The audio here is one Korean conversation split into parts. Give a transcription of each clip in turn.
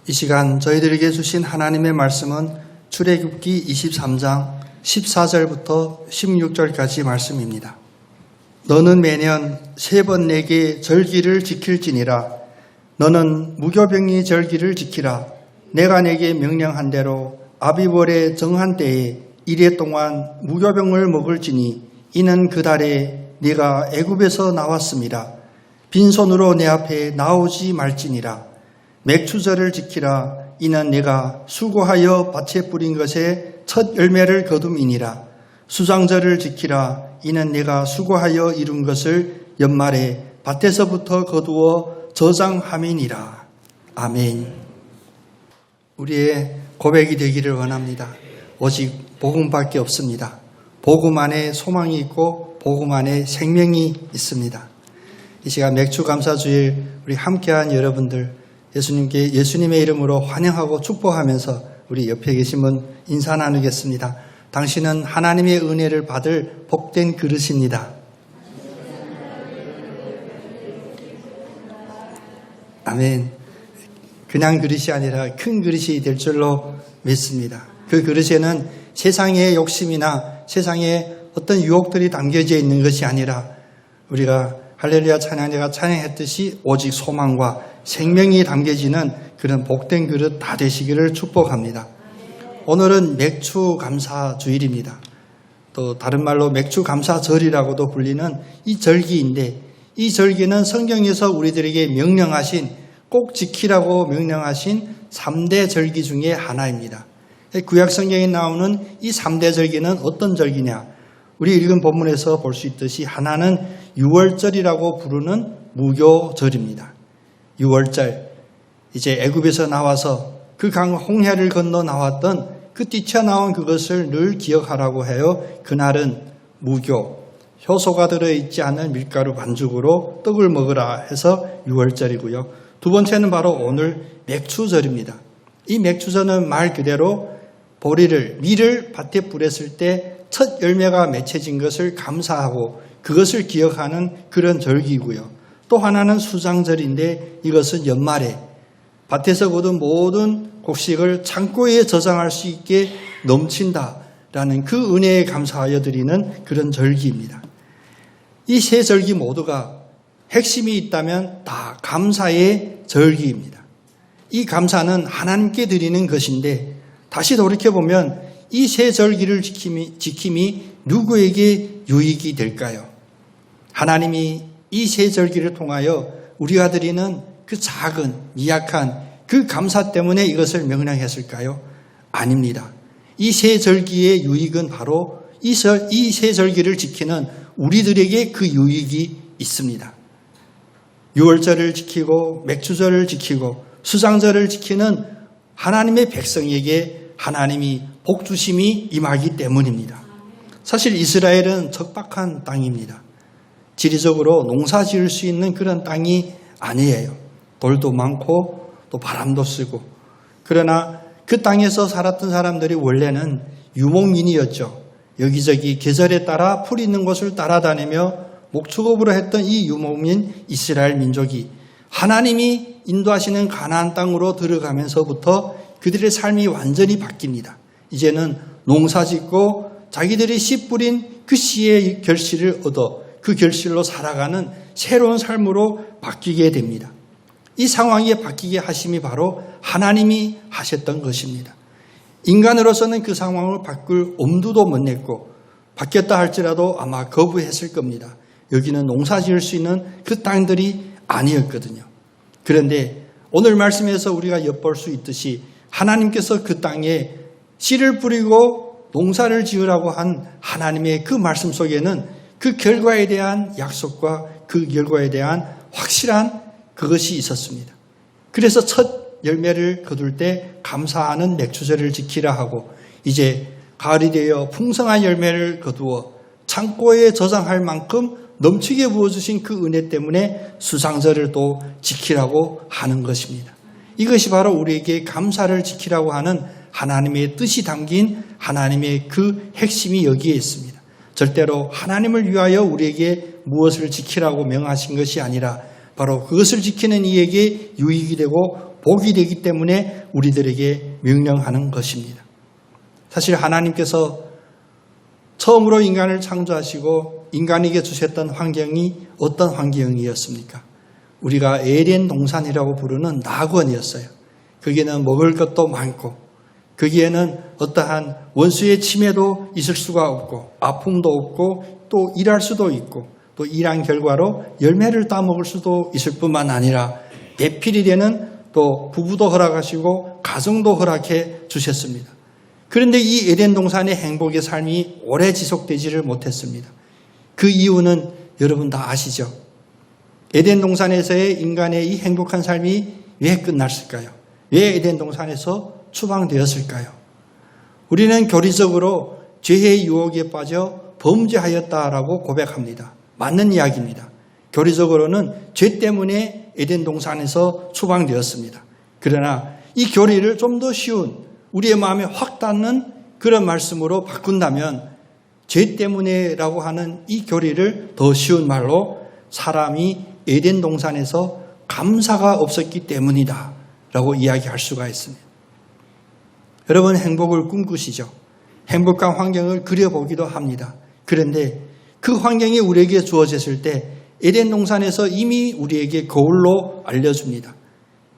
이 시간 저희들에게 주신 하나님의 말씀은 출애굽기 23장 14절부터 16절까지 말씀입니다. 너는 매년 3번 내게 절기를 지킬지니라. 너는 무교병이 절기를 지키라. 내가 내게 명령한 대로 아비월의 정한 때에 이래 동안 무교병을 먹을지니 이는 그 달에 네가 애굽에서 나왔음이라. 빈손으로 내 앞에 나오지 말지니라. 맥추절을 지키라. 이는 내가 수고하여 밭에 뿌린 것에 첫 열매를 거둠이니라. 수장절을 지키라. 이는 내가 수고하여 이룬 것을 연말에 밭에서부터 거두어 저장함이니라. 아멘. 우리의 고백이 되기를 원합니다. 오직 복음밖에 없습니다. 복음 안에 소망이 있고 복음 안에 생명이 있습니다. 이 시간 맥추감사주일 우리 함께한 여러분들 예수님께 예수님의 이름으로 환영하고 축복하면서 우리 옆에 계신 분 인사 나누겠습니다. 당신은 하나님의 은혜를 받을 복된 그릇입니다. 아멘. 그냥 그릇이 아니라 큰 그릇이 될 줄로 믿습니다. 그 그릇에는 세상의 욕심이나 세상의 어떤 유혹들이 담겨져 있는 것이 아니라 우리가 할렐루야 찬양대가 찬양했듯이 오직 소망과 생명이 담겨지는 그런 복된 그릇 다 되시기를 축복합니다. 오늘은 맥추감사주일입니다. 또 다른 말로 맥추감사절이라고도 불리는 이 절기인데 이 절기는 성경에서 우리들에게 명령하신 꼭 지키라고 명령하신 3대 절기 중에 하나입니다. 구약 성경에 나오는 이 3대 절기는 어떤 절기냐? 우리 읽은 본문에서 볼 수 있듯이 하나는 유월절이라고 부르는 무교절입니다. 유월절, 이제 애굽에서 나와서 그 강 홍해를 건너 나왔던 그 뛰쳐나온 그것을 늘 기억하라고 해요. 그날은 무교, 효소가 들어있지 않은 밀가루 반죽으로 떡을 먹으라 해서 유월절이고요. 두 번째는 바로 오늘 맥추절입니다. 이 맥추절은 말 그대로 밀을 밭에 뿌렸을 때 첫 열매가 맺혀진 것을 감사하고 그것을 기억하는 그런 절기고요. 또 하나는 수장절인데 이것은 연말에 밭에서 거둔 모든 곡식을 창고에 저장할 수 있게 넘친다라는 그 은혜에 감사하여 드리는 그런 절기입니다. 이 세 절기 모두가 핵심이 있다면 다 감사의 절기입니다. 이 감사는 하나님께 드리는 것인데 다시 돌이켜보면 이 세 절기를 지킴이 누구에게 유익이 될까요? 하나님이 이 세 절기를 통하여 우리가 드리는 그 작은 미약한 그 감사 때문에 이것을 명령했을까요? 아닙니다. 이 세 절기의 유익은 바로 이 세 절기를 지키는 우리들에게 그 유익이 있습니다. 유월절을 지키고 맥추절을 지키고 수장절을 지키는 하나님의 백성에게 하나님이 복주심이 임하기 때문입니다. 사실 이스라엘은 척박한 땅입니다. 지리적으로 농사 지을 수 있는 그런 땅이 아니에요. 돌도 많고 또 바람도 쓰고. 그러나 그 땅에서 살았던 사람들이 원래는 유목민이었죠. 여기저기 계절에 따라 풀 있는 곳을 따라다니며 목축업으로 했던 이 유목민 이스라엘 민족이 하나님이 인도하시는 가나안 땅으로 들어가면서부터 그들의 삶이 완전히 바뀝니다. 이제는 농사짓고 자기들이 씨 뿌린 그 씨의 결실을 얻어 그 결실로 살아가는 새로운 삶으로 바뀌게 됩니다. 이 상황이 바뀌게 하심이 바로 하나님이 하셨던 것입니다. 인간으로서는 그 상황을 바꿀 엄두도 못 냈고 바뀌었다 할지라도 아마 거부했을 겁니다. 여기는 농사 지을 수 있는 그 땅들이 아니었거든요. 그런데 오늘 말씀에서 우리가 엿볼 수 있듯이 하나님께서 그 땅에 씨를 뿌리고 농사를 지으라고 한 하나님의 그 말씀 속에는 그 결과에 대한 약속과 그 결과에 대한 확실한 그것이 있었습니다. 그래서 첫 열매를 거둘 때 감사하는 맥추절을 지키라 하고 이제 가을이 되어 풍성한 열매를 거두어 창고에 저장할 만큼 넘치게 부어주신 그 은혜 때문에 수장절을 또 지키라고 하는 것입니다. 이것이 바로 우리에게 감사를 지키라고 하는 하나님의 뜻이 담긴 하나님의 그 핵심이 여기에 있습니다. 절대로 하나님을 위하여 우리에게 무엇을 지키라고 명하신 것이 아니라 바로 그것을 지키는 이에게 유익이 되고 복이 되기 때문에 우리들에게 명령하는 것입니다. 사실 하나님께서 처음으로 인간을 창조하시고 인간에게 주셨던 환경이 어떤 환경이었습니까? 우리가 에덴 동산이라고 부르는 낙원이었어요. 거기에는 먹을 것도 많고 거기에는 어떠한 원수의 침해도 있을 수가 없고 아픔도 없고 또 일할 수도 있고 또 일한 결과로 열매를 따먹을 수도 있을 뿐만 아니라 배필이 되는 또 부부도 허락하시고 가정도 허락해 주셨습니다. 그런데 이 에덴 동산의 행복의 삶이 오래 지속되지를 못했습니다. 그 이유는 여러분 다 아시죠? 에덴 동산에서의 인간의 이 행복한 삶이 왜 끝났을까요? 왜 에덴 동산에서 추방되었을까요? 우리는 교리적으로 죄의 유혹에 빠져 범죄하였다라고 고백합니다. 맞는 이야기입니다. 교리적으로는 죄 때문에 에덴 동산에서 추방되었습니다. 그러나 이 교리를 좀 더 쉬운 우리의 마음에 확 닿는 그런 말씀으로 바꾼다면 죄 때문에라고 하는 이 교리를 더 쉬운 말로 사람이 에덴 동산에서 감사가 없었기 때문이다 라고 이야기할 수가 있습니다. 여러분 행복을 꿈꾸시죠? 행복한 환경을 그려보기도 합니다. 그런데 그 환경이 우리에게 주어졌을 때 에덴 동산에서 이미 우리에게 거울로 알려줍니다.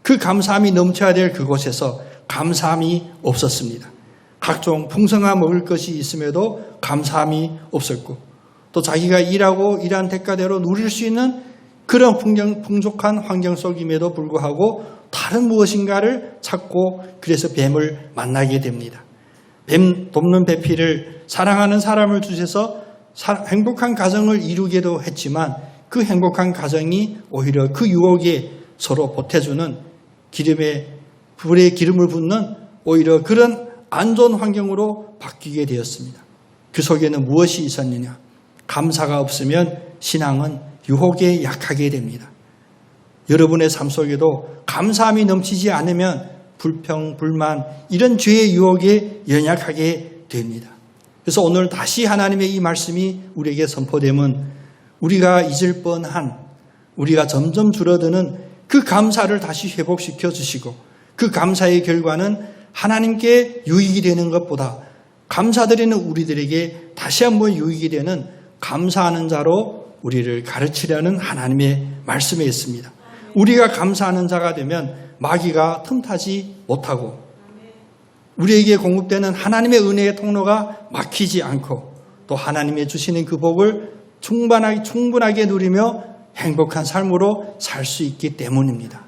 그 감사함이 넘쳐야 될 그곳에서 감사함이 없었습니다. 각종 풍성한 먹을 것이 있음에도 감사함이 없었고 또 자기가 일하고 일한 대가대로 누릴 수 있는 그런 풍족한 환경 속임에도 불구하고 다른 무엇인가를 찾고 그래서 뱀을 만나게 됩니다. 뱀 돕는 배필을 사랑하는 사람을 주셔서 행복한 가정을 이루기도 했지만 그 행복한 가정이 오히려 그 유혹에 서로 보태주는 불에 기름을 붓는 오히려 그런 안 좋은 환경으로 바뀌게 되었습니다. 그 속에는 무엇이 있었느냐? 감사가 없으면 신앙은 유혹에 약하게 됩니다. 여러분의 삶 속에도 감사함이 넘치지 않으면 불평, 불만 이런 죄의 유혹에 연약하게 됩니다. 그래서 오늘 다시 하나님의 이 말씀이 우리에게 선포되면 우리가 잊을 뻔한 우리가 점점 줄어드는 그 감사를 다시 회복시켜 주시고 그 감사의 결과는 하나님께 유익이 되는 것보다 감사드리는 우리들에게 다시 한번 유익이 되는 감사하는 자로 우리를 가르치려는 하나님의 말씀에 있습니다. 우리가 감사하는 자가 되면 마귀가 틈타지 못하고 우리에게 공급되는 하나님의 은혜의 통로가 막히지 않고 또 하나님의 주시는 그 복을 충분하게 누리며 행복한 삶으로 살 수 있기 때문입니다.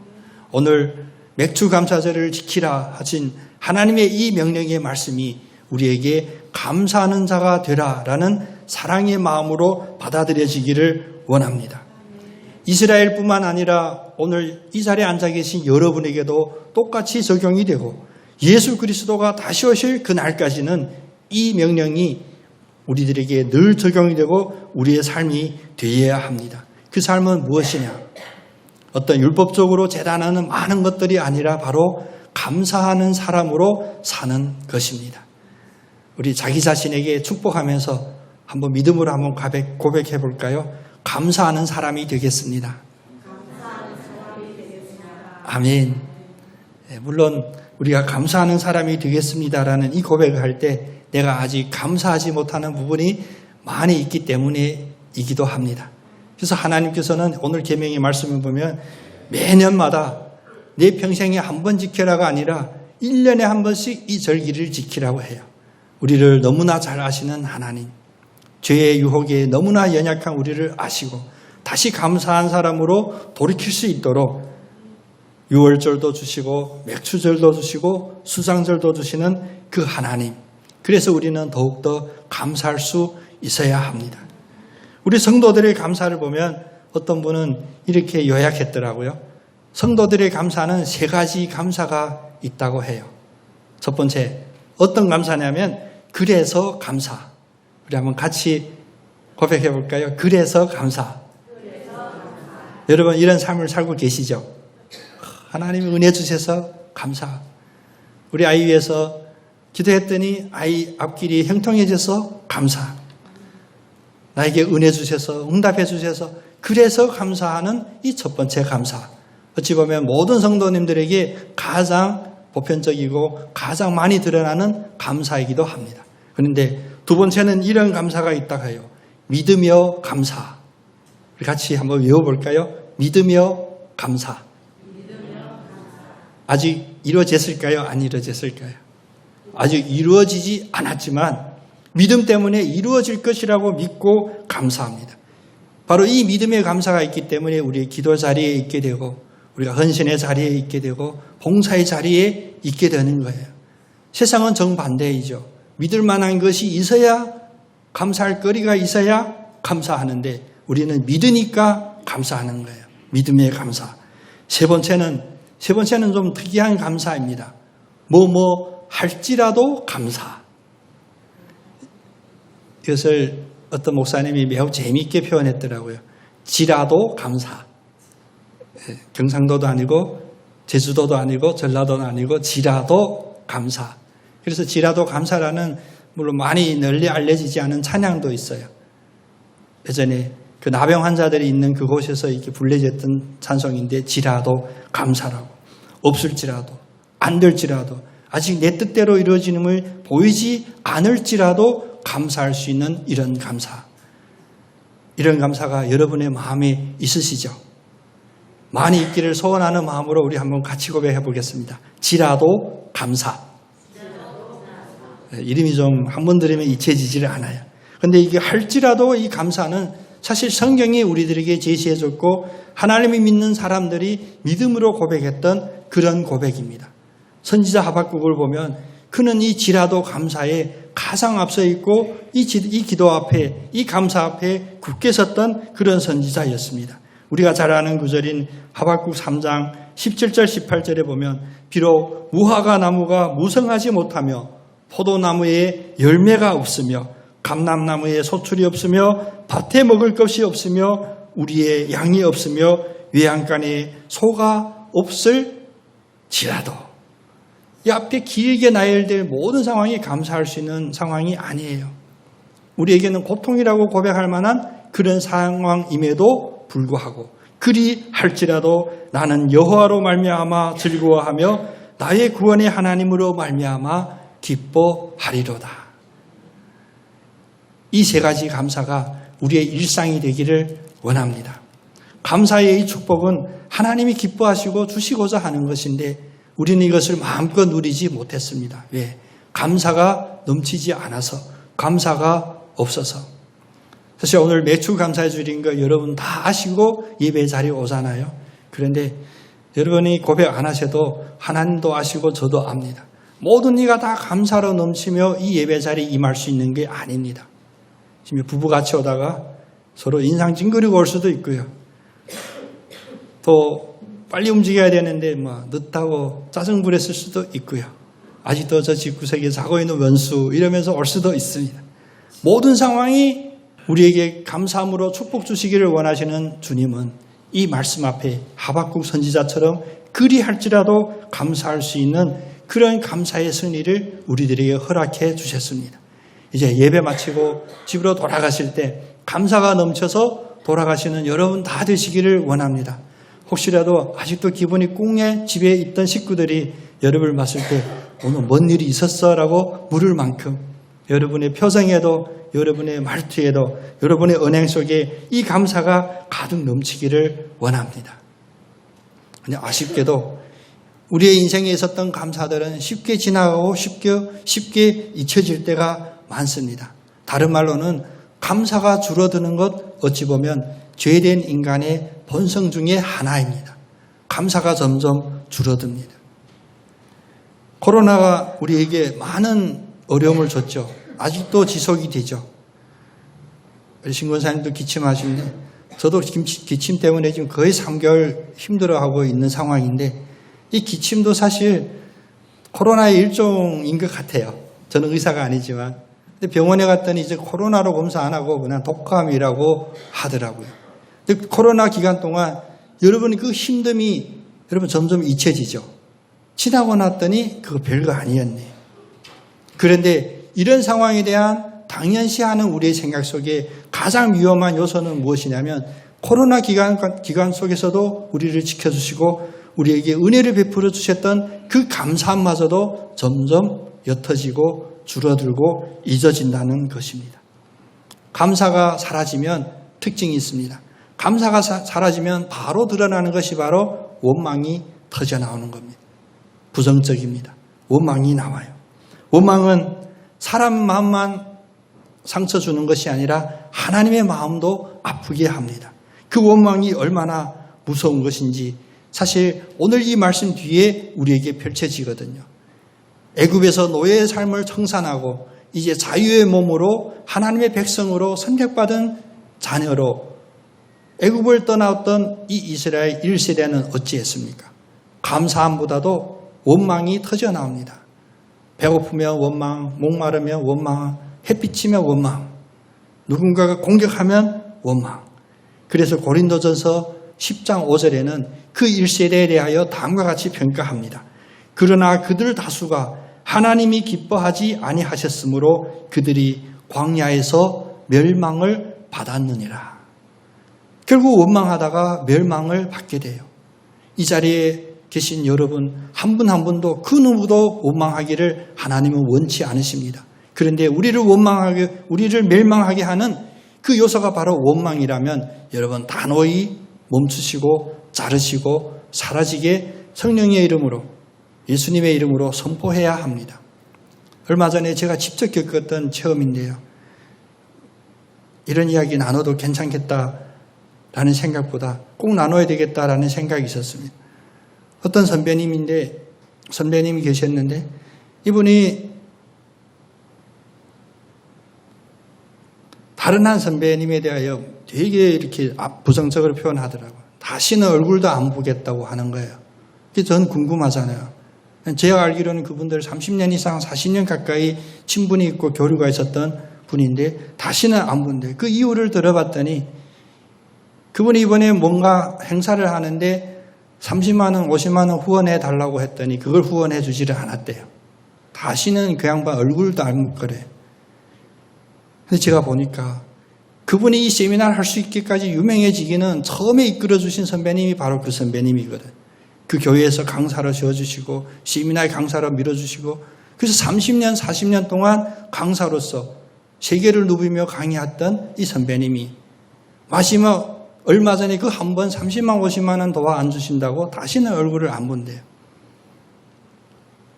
오늘 맥주 감사절을 지키라 하신 하나님의 이 명령의 말씀이 우리에게 감사하는 자가 되라라는 사랑의 마음으로 받아들여지기를 원합니다. 이스라엘뿐만 아니라 오늘 이 자리에 앉아 계신 여러분에게도 똑같이 적용이 되고 예수 그리스도가 다시 오실 그날까지는 이 명령이 우리들에게 늘 적용이 되고 우리의 삶이 되어야 합니다. 그 삶은 무엇이냐? 어떤 율법적으로 재단하는 많은 것들이 아니라 바로 감사하는 사람으로 사는 것입니다. 우리 자기 자신에게 축복하면서 한번 믿음으로 한번 고백해 볼까요? 감사하는 사람이 되겠습니다. 아멘. 물론 우리가 감사하는 사람이 되겠습니다라는 이 고백을 할 때 내가 아직 감사하지 못하는 부분이 많이 있기 때문이기도 합니다. 그래서 하나님께서는 오늘 계명의 말씀을 보면 매년마다 내 평생에 한 번 지켜라가 아니라 1년에 한 번씩 이 절기를 지키라고 해요. 우리를 너무나 잘 아시는 하나님, 죄의 유혹에 너무나 연약한 우리를 아시고 다시 감사한 사람으로 돌이킬 수 있도록 유월절도 주시고 맥주절도 주시고 수장절도 주시는 그 하나님, 그래서 우리는 더욱더 감사할 수 있어야 합니다. 우리 성도들의 감사를 보면 어떤 분은 이렇게 요약했더라고요. 성도들의 감사는 3가지 감사가 있다고 해요. 첫 번째, 어떤 감사냐면 그래서 감사. 우리 한번 같이 고백해 볼까요? 그래서 감사. 여러분 이런 삶을 살고 계시죠? 하나님이 은혜 주셔서 감사. 우리 아이 위해서 기도했더니 아이 앞길이 형통해져서 감사. 나에게 은혜 주셔서 응답해 주셔서 그래서 감사하는 이 첫 번째 감사. 어찌 보면 모든 성도님들에게 가장 보편적이고 가장 많이 드러나는 감사이기도 합니다. 그런데 두 번째는 이런 감사가 있다고 해요. 믿으며 감사. 우리 같이 한번 외워볼까요? 믿으며 감사. 아직 이루어졌을까요? 안 이루어졌을까요? 아직 이루어지지 않았지만 믿음 때문에 이루어질 것이라고 믿고 감사합니다. 바로 이 믿음의 감사가 있기 때문에 우리의 기도 자리에 있게 되고 우리가 헌신의 자리에 있게 되고 봉사의 자리에 있게 되는 거예요. 세상은 정반대이죠. 믿을 만한 것이 있어야 감사할 거리가 있어야 감사하는데 우리는 믿으니까 감사하는 거예요. 믿음의 감사. 세 번째는 좀 특이한 감사입니다. 할지라도 감사. 이것을 어떤 목사님이 매우 재미있게 표현했더라고요. 지라도 감사. 경상도도 아니고 제주도도 아니고 전라도도 아니고 지라도 감사. 그래서 지라도 감사라는 물론 많이 널리 알려지지 않은 찬양도 있어요. 예전에 그 나병 환자들이 있는 그곳에서 이렇게 불려졌던 찬송인데 지라도 감사라고. 없을지라도 안 될지라도 아직 내 뜻대로 이루어지는을 보이지 않을지라도 감사할 수 있는 이런 감사. 이런 감사가 여러분의 마음에 있으시죠? 많이 있기를 소원하는 마음으로 우리 한번 같이 고백해 보겠습니다. 지라도 감사. 이름이 좀 한 번 들으면 잊혀지지를 않아요. 그런데 이게 할지라도 이 감사는 사실 성경이 우리들에게 제시해 줬고 하나님이 믿는 사람들이 믿음으로 고백했던 그런 고백입니다. 선지자 하박국을 보면 그는 이 지라도 감사에 가장 앞서 있고 이 기도 앞에 이 감사 앞에 굳게 섰던 그런 선지자였습니다. 우리가 잘 아는 구절인 하박국 3장 17절 18절에 보면 비록 무화과 나무가 무성하지 못하며 포도나무에 열매가 없으며 감람나무에 소출이 없으며 밭에 먹을 것이 없으며 우리의 양이 없으며 외양간에 소가 없을지라도 이 앞에 길게 나열될 모든 상황이 감사할 수 있는 상황이 아니에요. 우리에게는 고통이라고 고백할 만한 그런 상황임에도 불구하고 그리 할지라도 나는 여호와로 말미암아 즐거워하며 나의 구원의 하나님으로 말미암아 기뻐하리로다. 이 세 가지 감사가 우리의 일상이 되기를 원합니다. 감사의 이 축복은 하나님이 기뻐하시고 주시고자 하는 것인데 우리는 이것을 마음껏 누리지 못했습니다. 왜? 감사가 넘치지 않아서, 감사가 없어서. 사실 오늘 매출 감사해 주린 거 여러분 다 아시고 예배 자리에 오잖아요. 그런데 여러분이 고백 안 하셔도 하나님도 아시고 저도 압니다. 모든 이가 다 감사로 넘치며 이 예배 자리에 임할 수 있는 게 아닙니다. 지금 부부 같이 오다가 서로 인상 찡그리고 올 수도 있고요. 또 빨리 움직여야 되는데 늦다고 짜증 부렸을 수도 있고요. 아직도 저 집구석에 자고 있는 원수 이러면서 올 수도 있습니다. 모든 상황이 우리에게 감사함으로 축복 주시기를 원하시는 주님은 이 말씀 앞에 하박국 선지자처럼 그리 할지라도 감사할 수 있는 그런 감사의 승리를 우리들에게 허락해 주셨습니다. 이제 예배 마치고 집으로 돌아가실 때 감사가 넘쳐서 돌아가시는 여러분 다 되시기를 원합니다. 혹시라도 아직도 기분이 꿍해 집에 있던 식구들이 여러분을 봤을 때 오늘 뭔 일이 있었어? 라고 물을 만큼 여러분의 표정에도 여러분의 말투에도 여러분의 언행 속에 이 감사가 가득 넘치기를 원합니다. 근데 아쉽게도 우리의 인생에 있었던 감사들은 쉽게 지나가고 쉽게 잊혀질 때가 많습니다. 다른 말로는 감사가 줄어드는 것 어찌 보면 죄된 인간의 본성 중에 하나입니다. 감사가 점점 줄어듭니다. 코로나가 우리에게 많은 어려움을 줬죠. 아직도 지속이 되죠. 신권사님도 기침하시는데 저도 기침 때문에 지금 거의 3개월 힘들어하고 있는 상황인데 이 기침도 사실 코로나의 일종인 것 같아요. 저는 의사가 아니지만. 근데 병원에 갔더니 이제 코로나로 검사 안 하고 그냥 독감이라고 하더라고요. 근데 코로나 기간 동안 여러분이 그 힘듦이 여러분 점점 잊혀지죠. 지나고 났더니 그거 별거 아니었네. 그런데 이런 상황에 대한 당연시하는 우리의 생각 속에 가장 위험한 요소는 무엇이냐면 코로나 기간 속에서도 우리를 지켜주시고 우리에게 은혜를 베풀어 주셨던 그 감사함마저도 점점 옅어지고 줄어들고 잊어진다는 것입니다. 감사가 사라지면 특징이 있습니다. 감사가 사라지면 바로 드러나는 것이 바로 원망이 터져나오는 겁니다. 부정적입니다. 원망이 나와요. 원망은 사람 마음만 상처 주는 것이 아니라 하나님의 마음도 아프게 합니다. 그 원망이 얼마나 무서운 것인지 사실 오늘 이 말씀 뒤에 우리에게 펼쳐지거든요. 애굽에서 노예의 삶을 청산하고 이제 자유의 몸으로 하나님의 백성으로 선택받은 자녀로 애굽을 떠나왔던 이 이스라엘 1세대는 어찌했습니까? 감사함보다도 원망이 터져나옵니다. 배고프면 원망, 목마르면 원망, 햇빛이면 원망, 누군가가 공격하면 원망. 그래서 고린도전서 10장 5절에는 그 1세대에 대하여 다음과 같이 평가합니다. 그러나 그들 다수가 하나님이 기뻐하지 아니하셨으므로 그들이 광야에서 멸망을 받았느니라. 결국 원망하다가 멸망을 받게 돼요. 이 자리에 계신 여러분 한 분 한 분도 그 누구도 원망하기를 하나님은 원치 않으십니다. 그런데 우리를 멸망하게 하는 그 요소가 바로 원망이라면 여러분 단호히 멈추시고 자르시고 사라지게 성령의 이름으로 예수님의 이름으로 선포해야 합니다. 얼마 전에 제가 직접 겪었던 체험인데요. 이런 이야기 나눠도 괜찮겠다라는 생각보다 꼭 나눠야 되겠다라는 생각이 있었습니다. 어떤 선배님이 계셨는데 이분이 다른 한 선배님에 대하여 되게 이렇게 부정적으로 표현하더라고요. 다시는 얼굴도 안 보겠다고 하는 거예요. 그게 전 궁금하잖아요. 제가 알기로는 그분들 30년 이상 40년 가까이 친분이 있고 교류가 있었던 분인데 다시는 안 본대. 그 이유를 들어봤더니 그분이 이번에 뭔가 행사를 하는데 30만 원, 50만 원 후원해 달라고 했더니 그걸 후원해 주지를 않았대요. 다시는 그 양반 얼굴도 안 그래. 근데 제가 보니까 그분이 이 세미나를 할 수 있기까지 유명해지기는 처음에 이끌어주신 선배님이 바로 그 선배님이거든. 그 교회에서 강사로 세워주시고 세미나의 강사로 밀어주시고 그래서 30년, 40년 동안 강사로서 세계를 누비며 강의했던 이 선배님이 마지막 얼마 전에 그 한 번 30만, 50만 원 도와 안 주신다고 다시는 얼굴을 안 본대요.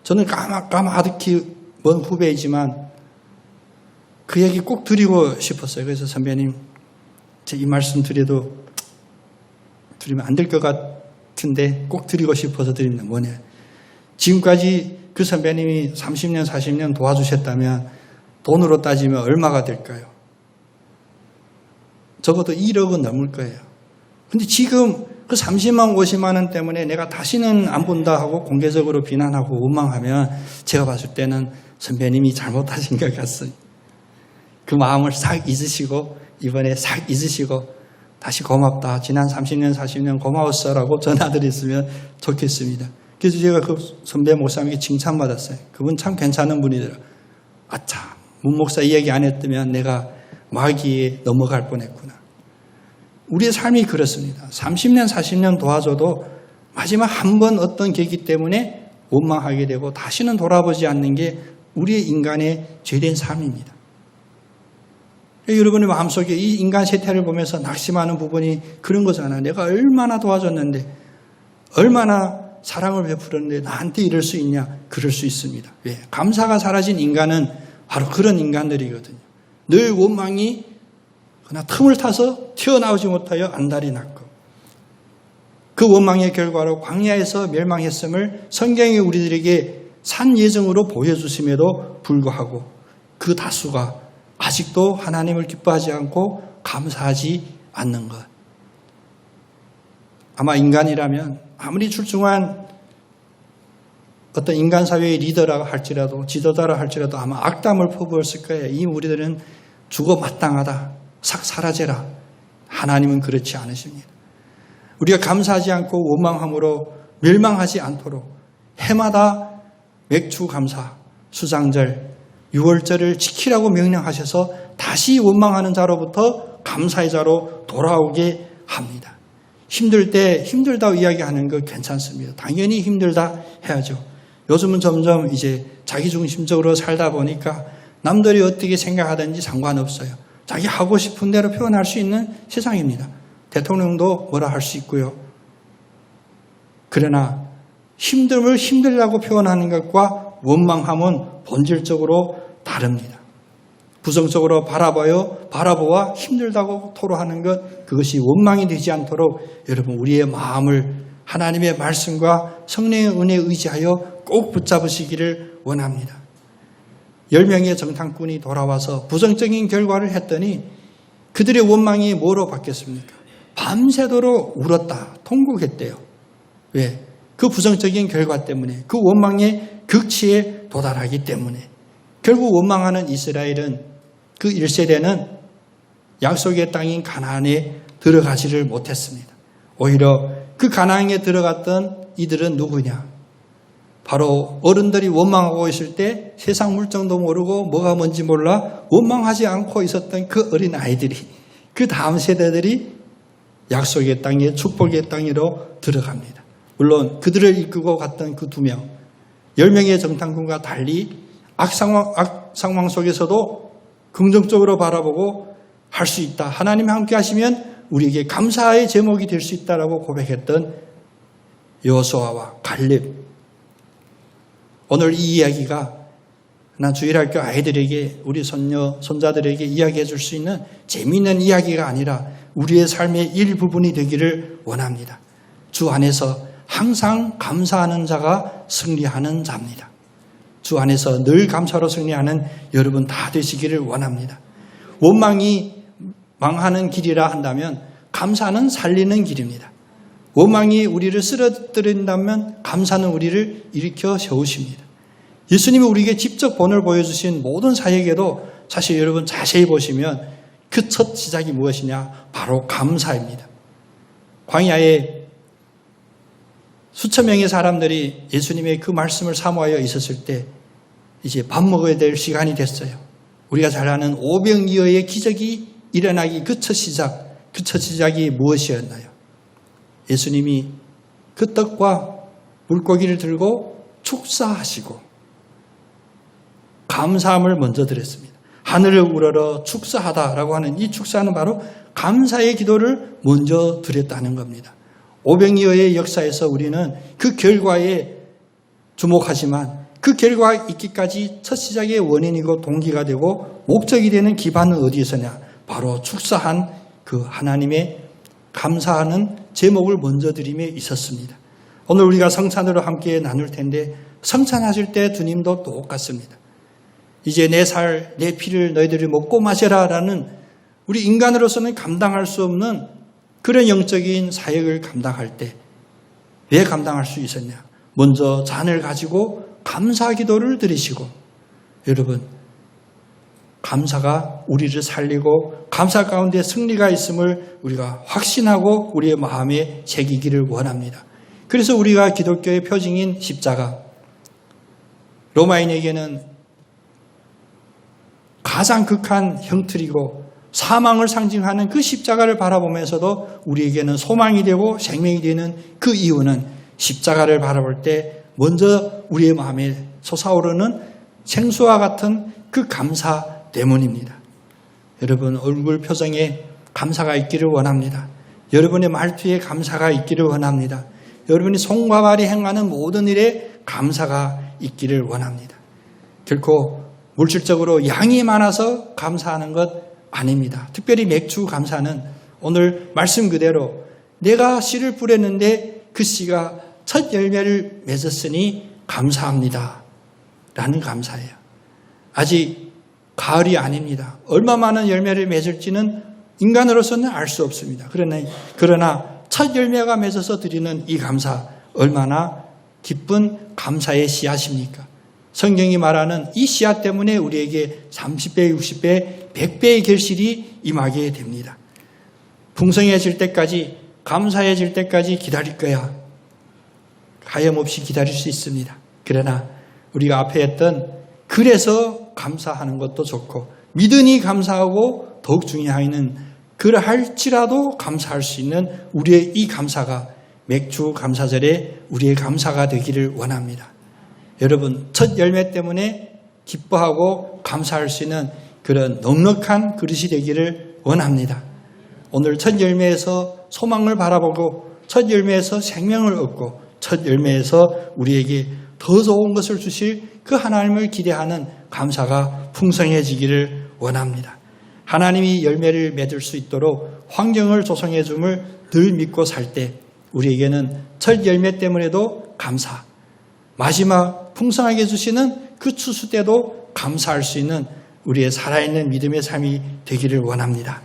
저는 까마득히 먼 후배이지만 그 얘기 꼭 드리고 싶었어요. 그래서 선배님, 이 말씀 드리면 안 될 것 같은데 꼭 드리고 싶어서 드립니다. 뭐냐. 지금까지 그 선배님이 30년, 40년 도와주셨다면 돈으로 따지면 얼마가 될까요? 적어도 1억은 넘을 거예요. 근데 지금 그 30만, 50만 원 때문에 내가 다시는 안 본다 하고 공개적으로 비난하고 원망하면 제가 봤을 때는 선배님이 잘못하신 것 같습니다. 그 마음을 싹 잊으시고 이번에 싹 잊으시고 다시 고맙다. 지난 30년, 40년 고마웠어 라고 전화드렸으면 좋겠습니다. 그래서 제가 그 선배 목사님께 칭찬받았어요. 그분 참 괜찮은 분이더라고요. 아차, 문 목사 이야기 안 했으면 내가 마귀에 넘어갈 뻔했구나. 우리의 삶이 그렇습니다. 30년, 40년 도와줘도 마지막 한 번 어떤 계기 때문에 원망하게 되고 다시는 돌아보지 않는 게 우리의 인간의 죄된 삶입니다. 여러분의 마음속에 이 인간 세태를 보면서 낙심하는 부분이 그런 거잖아요. 내가 얼마나 도와줬는데 얼마나 사랑을 베풀었는데 나한테 이럴 수 있냐? 그럴 수 있습니다. 왜? 감사가 사라진 인간은 바로 그런 인간들이거든요. 늘 원망이 그러나 틈을 타서 튀어나오지 못하여 안달이 났고 그 원망의 결과로 광야에서 멸망했음을 성경이 우리들에게 산 예정으로 보여주심에도 불구하고 그 다수가 아직도 하나님을 기뻐하지 않고 감사하지 않는 것. 아마 인간이라면 아무리 출중한 어떤 인간사회의 리더라 할지라도 지도자라 할지라도 아마 악담을 퍼부었을 거예요. 이 우리들은 죽어 마땅하다. 싹 사라져라. 하나님은 그렇지 않으십니다. 우리가 감사하지 않고 원망함으로 멸망하지 않도록 해마다 맥주 감사, 수장절, 6월절을 지키라고 명령하셔서 다시 원망하는 자로부터 감사의 자로 돌아오게 합니다. 힘들 때 힘들다고 이야기하는 거 괜찮습니다. 당연히 힘들다 해야죠. 요즘은 점점 이제 자기중심적으로 살다 보니까 남들이 어떻게 생각하든지 상관없어요. 자기 하고 싶은 대로 표현할 수 있는 세상입니다. 대통령도 뭐라 할 수 있고요. 그러나 힘듦을 힘들다고 표현하는 것과 원망함은 본질적으로 다릅니다. 부정적으로 바라보아 힘들다고 토로하는 것, 그것이 원망이 되지 않도록 여러분 우리의 마음을 하나님의 말씀과 성령의 은혜에 의지하여 꼭 붙잡으시기를 원합니다. 10명의 정탐꾼이 돌아와서 부정적인 결과를 했더니 그들의 원망이 뭐로 바뀌었습니까? 밤새도록 울었다, 통곡했대요. 왜? 그 부정적인 결과 때문에, 그 원망의 극치에 도달하기 때문에. 결국 원망하는 이스라엘은, 그 1세대는 약속의 땅인 가나안에 들어가지를 못했습니다. 오히려 그 가나안에 들어갔던 이들은 누구냐? 바로 어른들이 원망하고 있을 때 세상 물정도 모르고 뭐가 뭔지 몰라 원망하지 않고 있었던 그 어린 아이들이, 그 다음 세대들이 약속의 땅에, 축복의 땅으로 들어갑니다. 물론 그들을 이끌고 갔던 그 2명, 10명의 정탐꾼과 달리 악상황 속에서도 긍정적으로 바라보고 할 수 있다. 하나님 함께 하시면 우리에게 감사의 제목이 될 수 있다라고 고백했던 여호수아와 갈렙. 오늘 이 이야기가 나 주일학교 아이들에게, 우리 손자들에게 이야기해 줄 수 있는 재미있는 이야기가 아니라 우리의 삶의 일부분이 되기를 원합니다. 주 안에서 항상 감사하는 자가 승리하는 자입니다. 주 안에서 늘 감사로 승리하는 여러분 다 되시기를 원합니다. 원망이 망하는 길이라 한다면 감사는 살리는 길입니다. 원망이 우리를 쓰러뜨린다면 감사는 우리를 일으켜 세우십니다. 예수님이 우리에게 직접 본을 보여주신 모든 사역에도 사실 여러분 자세히 보시면 그 첫 시작이 무엇이냐? 바로 감사입니다. 광야에 수천 명의 사람들이 예수님의 그 말씀을 사모하여 있었을 때 이제 밥 먹어야 될 시간이 됐어요. 우리가 잘 아는 오병이어의 기적이 일어나기 그 첫 시작이 무엇이었나요? 예수님이 그 떡과 물고기를 들고 축사하시고 감사함을 먼저 드렸습니다. 하늘을 우러러 축사하다라고 하는 이 축사는 바로 감사의 기도를 먼저 드렸다는 겁니다. 오병이어의 역사에서 우리는 그 결과에 주목하지만 그 결과가 있기까지 첫 시작의 원인이고 동기가 되고 목적이 되는 기반은 어디에서냐? 바로 축사한 그 하나님의 감사하는 제목을 먼저 드림에 있었습니다. 오늘 우리가 성찬으로 함께 나눌 텐데 성찬하실 때 주님도 똑같습니다. 이제 내 살, 내 피를 너희들이 먹고 마셔라 라는 우리 인간으로서는 감당할 수 없는 그런 영적인 사역을 감당할 때 왜 감당할 수 있었냐? 먼저 잔을 가지고 감사 기도를 드리시고, 여러분 감사가 우리를 살리고 감사 가운데 승리가 있음을 우리가 확신하고 우리의 마음에 새기기를 원합니다. 그래서 우리가 기독교의 표징인 십자가, 로마인에게는 가장 극한 형틀이고 사망을 상징하는 그 십자가를 바라보면서도 우리에게는 소망이 되고 생명이 되는 그 이유는 십자가를 바라볼 때 먼저 우리의 마음에 솟아오르는 생수와 같은 그 감사 때문입니다. 여러분 얼굴 표정에 감사가 있기를 원합니다. 여러분의 말투에 감사가 있기를 원합니다. 여러분이 손과 발이 행하는 모든 일에 감사가 있기를 원합니다. 결코 물질적으로 양이 많아서 감사하는 것 아닙니다. 특별히 맥주 감사는 오늘 말씀 그대로 내가 씨를 뿌렸는데 그 씨가 첫 열매를 맺었으니 감사합니다 라는 감사예요. 아직 가을이 아닙니다. 얼마 많은 열매를 맺을지는 인간으로서는 알 수 없습니다. 그러나 첫 열매가 맺어서 드리는 이 감사, 얼마나 기쁜 감사의 씨앗입니까? 성경이 말하는 이 씨앗 때문에 우리에게 30배, 60배, 100배의 결실이 임하게 됩니다. 풍성해질 때까지, 감사해질 때까지 기다릴 거야. 하염없이 기다릴 수 있습니다. 그러나 우리가 앞에 했던 그래서 감사하는 것도 좋고 믿으니 감사하고 더욱 중요한 그러할지라도 감사할 수 있는 우리의 이 감사가 맥주 감사절에 우리의 감사가 되기를 원합니다. 여러분, 첫 열매 때문에 기뻐하고 감사할 수 있는 그런 넉넉한 그릇이 되기를 원합니다. 오늘 첫 열매에서 소망을 바라보고 첫 열매에서 생명을 얻고 첫 열매에서 우리에게 더 좋은 것을 주실 그 하나님을 기대하는 감사가 풍성해지기를 원합니다. 하나님이 열매를 맺을 수 있도록 환경을 조성해 줌을 늘 믿고 살 때 우리에게는 첫 열매 때문에도 감사, 마지막 풍성하게 주시는 그 추수 때도 감사할 수 있는 우리의 살아있는 믿음의 삶이 되기를 원합니다.